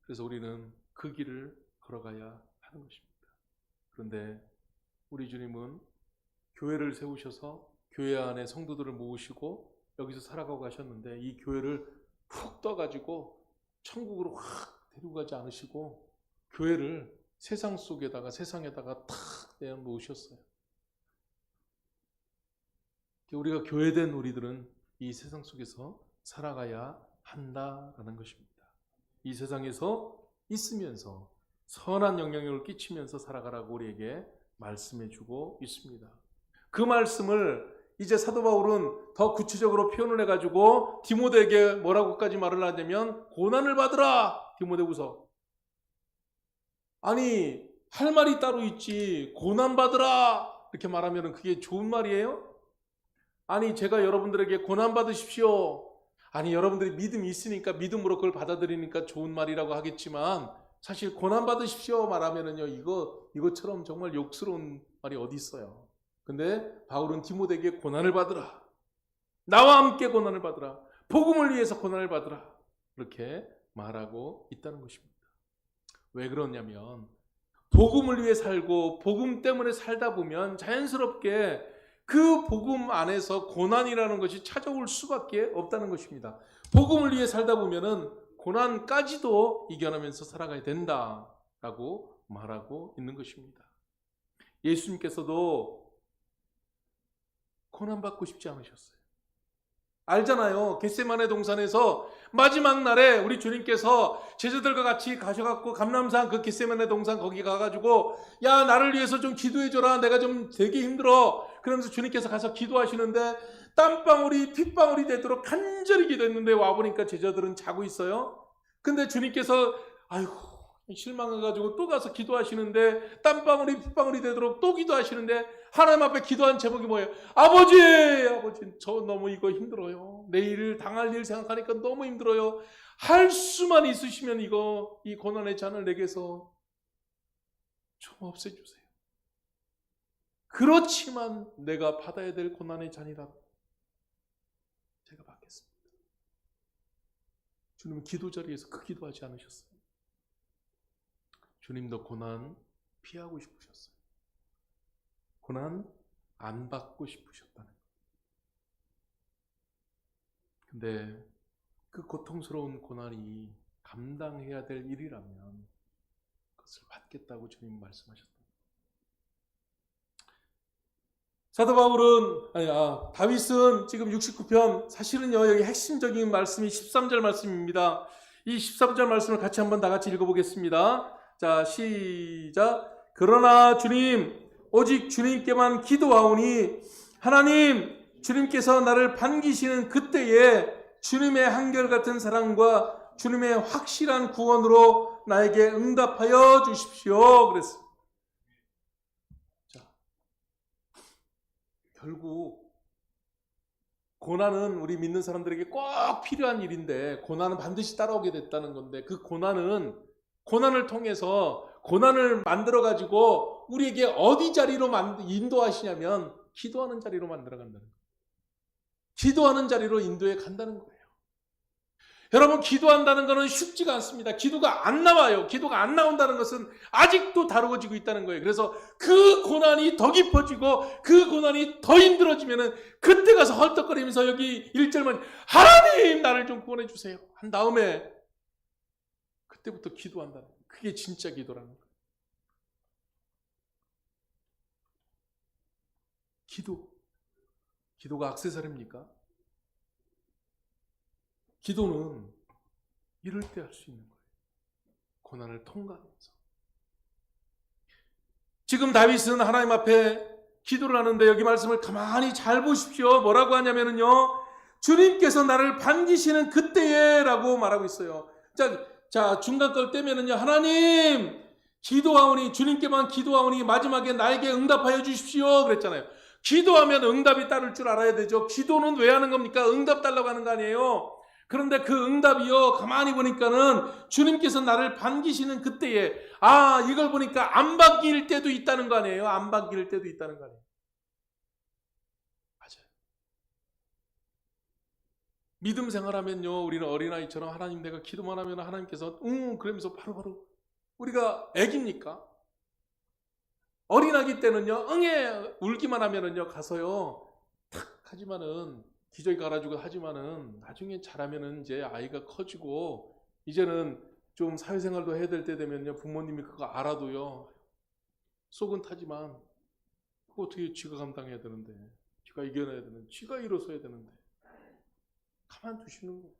그래서 우리는 그 길을 걸어가야 하는 것입니다. 그런데 우리 주님은 교회를 세우셔서 교회 안에 성도들을 모으시고 여기서 살아가고 가셨는데, 이 교회를 훅 떠가지고 천국으로 확 데리고 가지 않으시고 교회를 세상에다가 탁 내어놓으셨어요. 우리가 교회된 우리들은 이 세상 속에서 살아가야 한다라는 것입니다. 이 세상에서 있으면서 선한 영향력을 끼치면서 살아가라고 우리에게 말씀해주고 있습니다. 그 말씀을 이제 사도 바울은 더 구체적으로 표현을 해가지고 디모데에게 뭐라고까지 말을 하냐면 고난을 받으라, 디모데후서. 아니, 할 말이 따로 있지 고난 받으라 이렇게 말하면 그게 좋은 말이에요? 아니, 제가 여러분들에게 고난 받으십시오, 아니 여러분들이 믿음이 있으니까 믿음으로 그걸 받아들이니까 좋은 말이라고 하겠지만, 사실 고난 받으십시오 말하면은요, 이것처럼 정말 욕스러운 말이 어디 있어요. 근데 바울은 디모데에게 고난을 받으라. 나와 함께 고난을 받으라. 복음을 위해서 고난을 받으라. 그렇게 말하고 있다는 것입니다. 왜 그러냐면 복음을 위해 살고 복음 때문에 살다 보면 자연스럽게 그 복음 안에서 고난이라는 것이 찾아올 수밖에 없다는 것입니다. 복음을 위해 살다 보면은 고난까지도 이겨내면서 살아가야 된다라고 말하고 있는 것입니다. 예수님께서도 고난받고 싶지 않으셨어요. 알잖아요. 겟세마네 동산에서 마지막 날에 우리 주님께서 제자들과 같이 가셔갖고 감람산 그 겟세마네 동산 거기 가가지고 야 나를 위해서 좀 기도해줘라. 내가 좀 되게 힘들어. 그러면서 주님께서 가서 기도하시는데 땀방울이 핏방울이 되도록 간절히 기도했는데 와보니까 제자들은 자고 있어요. 근데 주님께서 아이고 실망해가지고 또 가서 기도하시는데 땀방울이 핏방울이 되도록 또 기도하시는데 하나님 앞에 기도한 제목이 뭐예요? 아버지 저 너무 이거 힘들어요. 내일 당할 일 생각하니까 너무 힘들어요. 할 수만 있으시면 이 고난의 잔을 내게서 좀 없애주세요. 그렇지만 내가 받아야 될 고난의 잔이라도 제가 받겠습니다. 주님은 기도 자리에서 그 기도하지 않으셨어요. 주님도 고난 피하고 싶으셨어요. 고난 안 받고 싶으셨다는 거예요. 근데 그 고통스러운 고난이 감당해야 될 일이라면 그것을 받겠다고 주님 말씀하셨다. 사도 바울은 다윗은 지금 69편 사실은요 여기 핵심적인 말씀이 13절 말씀입니다. 이 13절 말씀을 같이 한번 다 같이 읽어보겠습니다. 자 시작. 그러나 주님 오직 주님께만 기도하오니 하나님 주님께서 나를 반기시는 그때에 주님의 한결같은 사랑과 주님의 확실한 구원으로 나에게 응답하여 주십시오. 그랬습니다. 자, 결국 고난은 우리 믿는 사람들에게 꼭 필요한 일인데 고난은 반드시 따라오게 됐다는 건데 그 고난을 통해서 고난을 만들어가지고 우리에게 어디 자리로 인도하시냐면 기도하는 자리로 만들어 간다는 거예요. 기도하는 자리로 인도해 간다는 거예요. 여러분 기도한다는 것은 쉽지가 않습니다. 기도가 안 나와요. 기도가 안 나온다는 것은 아직도 다루어지고 있다는 거예요. 그래서 그 고난이 더 깊어지고 그 고난이 더 힘들어지면은 그때 가서 헐떡거리면서 여기 1절만 하나님 나를 좀 구원해 주세요 한 다음에 그때부터 기도한다는 거예요. 그게 진짜 기도라는 거예요. 기도가 액세서리입니까? 기도는 이럴 때 할 수 있는 거예요. 고난을 통과하면서. 지금 다윗은 하나님 앞에 기도를 하는데 여기 말씀을 가만히 잘 보십시오. 뭐라고 하냐면요. 주님께서 나를 반기시는 그때에 라고 말하고 있어요. 자 중간 걸 떼면은요. 하나님 기도하오니 주님께만 기도하오니 마지막에 나에게 응답하여 주십시오. 그랬잖아요. 기도하면 응답이 따를 줄 알아야 되죠. 기도는 왜 하는 겁니까? 응답 달라고 하는 거 아니에요. 그런데 그 응답이요 가만히 보니까는 주님께서 나를 반기시는 그때에 이걸 보니까 안 반길 때도 있다는 거 아니에요. 안 반길 때도 있다는 거 아니에요. 맞아요. 믿음 생활하면요 우리는 어린아이처럼 하나님 내가 기도만 하면 하나님께서 그러면서 바로바로 우리가 애기입니까? 어린아기 때는요 울기만 하면은요 가서요 탁 하지만은 기저귀 갈아주고 하지만은 나중에 자라면은 이제 아이가 커지고 이제는 좀 사회생활도 해야 될 때 되면요 부모님이 그거 알아도요 속은 타지만 그거 어떻게 쥐가 감당해야 되는데 쥐가 이겨내야 되는데 쥐가 일어서야 되는데 가만두시는 거예요.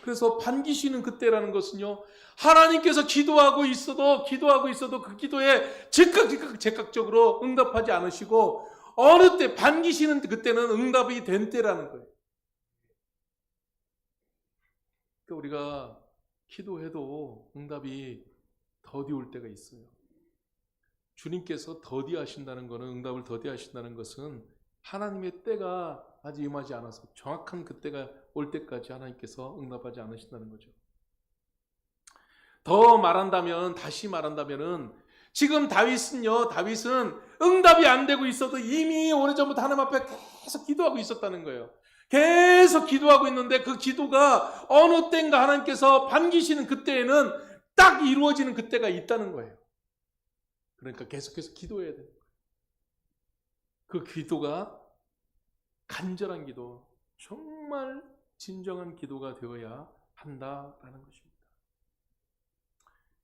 그래서 반기시는 그때라는 것은요 하나님께서 기도하고 있어도 그 기도에 즉각적으로 응답하지 않으시고 어느 때 반기시는 그때는 응답이 된 때라는 거예요. 그러니까 우리가 기도해도 응답이 더디 올 때가 있어요. 주님께서 더디 하신다는 것은 응답을 더디 하신다는 것은 하나님의 때가 아직 임하지 않아서 정확한 그때가 올 때까지 하나님께서 응답하지 않으신다는 거죠. 다시 말한다면은 지금 다윗은 응답이 안 되고 있어도 이미 오래전부터 하나님 앞에 계속 기도하고 있었다는 거예요. 계속 기도하고 있는데 그 기도가 어느 때인가 하나님께서 반기시는 그때에는 딱 이루어지는 그때가 있다는 거예요. 그러니까 계속해서 기도해야 돼요. 그 기도가 간절한 기도, 정말 진정한 기도가 되어야 한다라는 것입니다.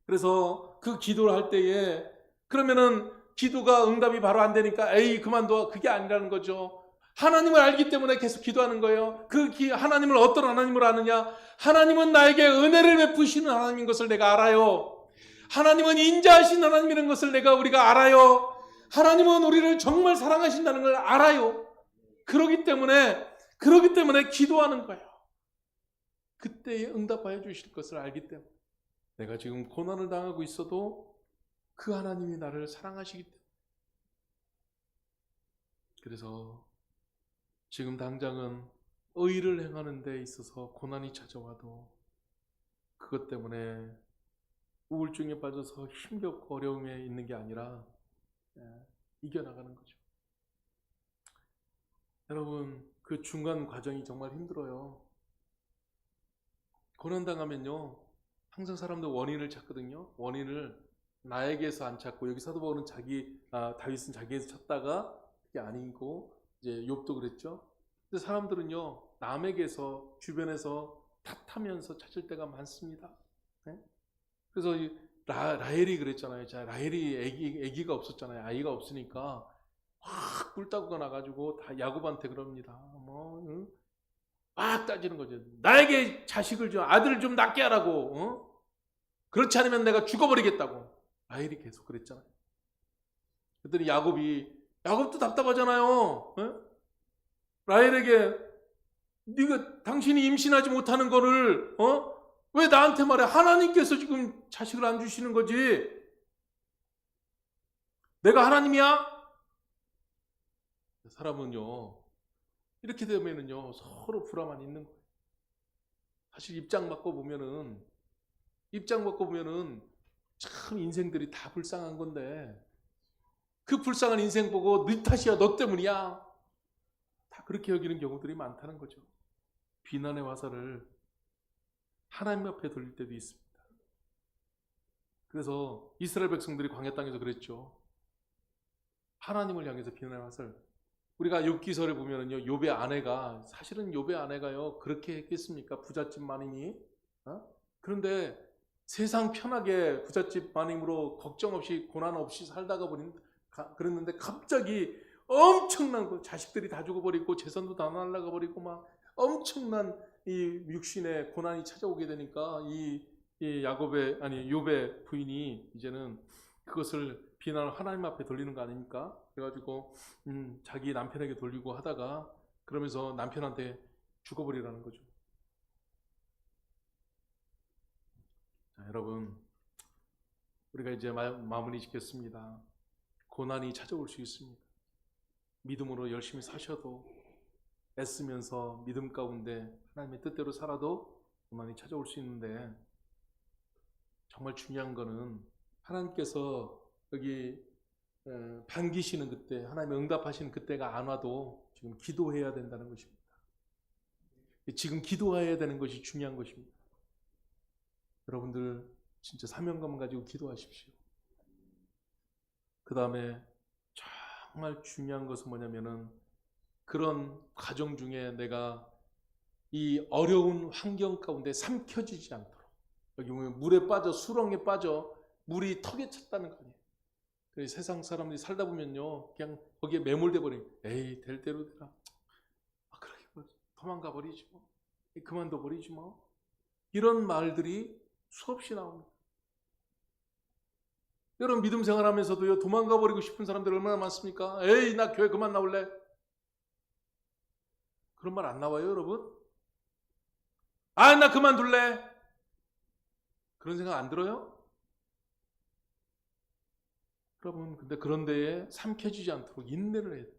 그래서 그 기도를 할 때에 그러면은 기도가 응답이 바로 안 되니까 에이 그만둬, 그게 아니라는 거죠. 하나님을 알기 때문에 계속 기도하는 거예요. 하나님을 어떤 하나님을 아느냐? 하나님은 나에게 은혜를 베푸시는 하나님인 것을 내가 알아요. 하나님은 인자하신 하나님이라는 것을 우리가 알아요. 하나님은 우리를 정말 사랑하신다는 걸 알아요. 그렇기 때문에 기도하는 거예요. 그때에 응답하여 주실 것을 알기 때문에 내가 지금 고난을 당하고 있어도 그 하나님이 나를 사랑하시기 때문에, 그래서 지금 당장은 의를 행하는 데 있어서 고난이 찾아와도 그것 때문에 우울증에 빠져서 힘겹고 어려움에 있는 게 아니라 이겨나가는 거죠. 여러분, 그 중간 과정이 정말 힘들어요. 고난당하면요, 항상 사람들 원인을 찾거든요. 원인을 나에게서 안 찾고, 여기 사도 바울은 다윗은 자기에서 찾다가 그게 아니고, 이제 욥도 그랬죠. 근데 사람들은요, 남에게서, 주변에서 탓하면서 찾을 때가 많습니다. 네? 그래서 라헬이 그랬잖아요. 라헬이 아기가 없었잖아요. 아이가 없으니까 확 꿀따구가 나가지고 다 야곱한테 그럽니다. 막 따지는 거죠. 나에게 자식을 좀, 아들을 좀 낳게 하라고. 그렇지 않으면 내가 죽어버리겠다고. 라헬이 계속 그랬잖아요. 그랬더니 야곱도 답답하잖아요. 라헬에게 당신이 임신하지 못하는 거를 왜 나한테 말해? 하나님께서 지금 자식을 안 주시는 거지. 내가 하나님이야? 사람은요, 이렇게 되면은요, 서로 불화만 있는 거예요. 사실 입장 바꿔보면은 참 인생들이 다 불쌍한 건데, 그 불쌍한 인생 보고 네 탓이야, 너 때문이야, 다 그렇게 여기는 경우들이 많다는 거죠. 비난의 화살을 하나님 앞에 돌릴 때도 있습니다. 그래서 이스라엘 백성들이 광야 땅에서 그랬죠. 하나님을 향해서 비난의 화살. 우리가 욥기서를 보면은요, 사실은 욥의 아내가요, 그렇게 했겠습니까? 부잣집 마님이. 그런데 세상 편하게 부잣집 마님으로 걱정 없이 고난 없이 살다가 그랬는데 갑자기 엄청난 거, 자식들이 다 죽어버리고 재산도 다 날라가 버리고 막 엄청난 이 육신의 고난이 찾아오게 되니까 이 욥의 부인이 이제는 그것을 비난을 하나님 앞에 돌리는 거 아닙니까? 그래가지고 자기 남편에게 돌리고 하다가 그러면서 남편한테 죽어버리라는 거죠. 자, 여러분, 우리가 이제 마무리 짓겠습니다. 고난이 찾아올 수 있습니다. 믿음으로 열심히 사셔도, 애쓰면서 믿음 가운데 하나님의 뜻대로 살아도 고난이 찾아올 수 있는데, 정말 중요한 거는 하나님께서 여기 반기시는 그때, 하나님의 응답하시는 그때가 안 와도 지금 기도해야 된다는 것입니다. 지금 기도해야 되는 것이 중요한 것입니다. 여러분들 진짜 사명감 가지고 기도하십시오. 그 다음에 정말 중요한 것은 뭐냐면은, 그런 과정 중에 내가 이 어려운 환경 가운데 삼켜지지 않도록, 여기 보면 물에 빠져, 수렁에 빠져 물이 턱에 찼다는 거 아니에요. 그래서 세상 사람들이 살다 보면요, 그냥 거기에 매몰돼 버리고, 에이 될 대로 되라, 그렇게 뭐 도망가 버리지 뭐, 그만둬 버리지 뭐, 이런 말들이 수없이 나옵니다. 여러분, 믿음 생활하면서도요, 도망가 버리고 싶은 사람들 얼마나 많습니까? 에이 나 교회 그만 나올래, 그런 말 안 나와요, 여러분? 아, 나 그만둘래, 그런 생각 안 들어요? 여러분, 근데 그런 데에 삼켜지지 않도록 인내를 해야 돼요.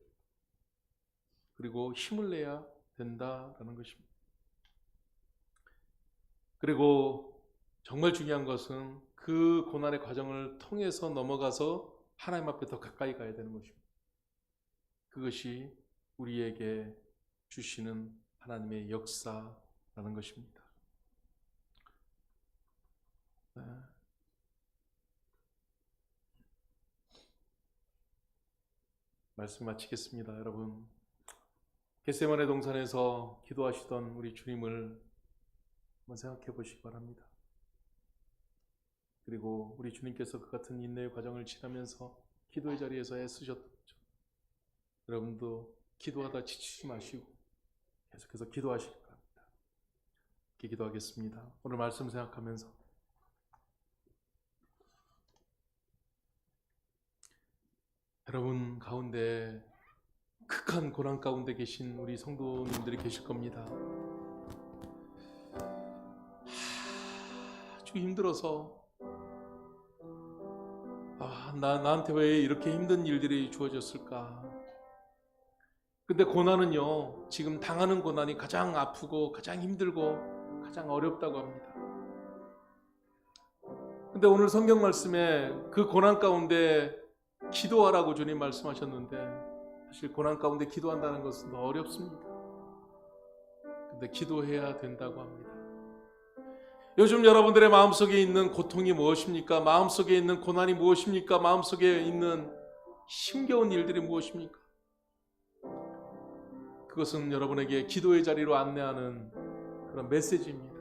그리고 힘을 내야 된다라는 것입니다. 그리고 정말 중요한 것은 그 고난의 과정을 통해서 넘어가서 하나님 앞에 더 가까이 가야 되는 것입니다. 그것이 우리에게 주시는 하나님의 역사라는 것입니다. 네. 말씀 마치겠습니다. 여러분, 겟세마네 동산에서 기도하시던 우리 주님을 한번 생각해 보시기 바랍니다. 그리고 우리 주님께서 그 같은 인내의 과정을 지나면서 기도의 자리에서 애쓰셨던 거죠. 여러분도 기도하다 지치지 마시고 계속해서 기도하시기 바랍니다. 이렇게 기도하겠습니다. 오늘 말씀 생각하면서 여러분 가운데 극한 고난 가운데 계신 우리 성도님들이 계실 겁니다. 아주 힘들어서 나한테 왜 이렇게 힘든 일들이 주어졌을까? 근데 고난은요, 지금 당하는 고난이 가장 아프고 가장 힘들고 가장 어렵다고 합니다. 근데 오늘 성경 말씀에 그 고난 가운데 기도하라고 주님 말씀하셨는데 사실 고난 가운데 기도한다는 것은 더 어렵습니다. 근데 기도해야 된다고 합니다. 요즘 여러분들의 마음속에 있는 고통이 무엇입니까? 마음속에 있는 고난이 무엇입니까? 마음속에 있는 힘겨운 일들이 무엇입니까? 그것은 여러분에게 기도의 자리로 안내하는 그런 메시지입니다.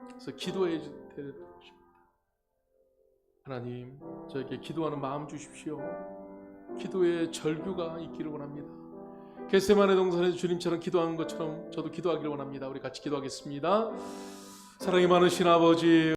그래서 기도해야 되는 것입니다. 하나님, 저에게 기도하는 마음 주십시오. 기도의 절규가 있기를 원합니다. 겟세마네 동산에서 주님처럼 기도하는 것처럼 저도 기도하기를 원합니다. 우리 같이 기도하겠습니다. 사랑이 많으신 아버지,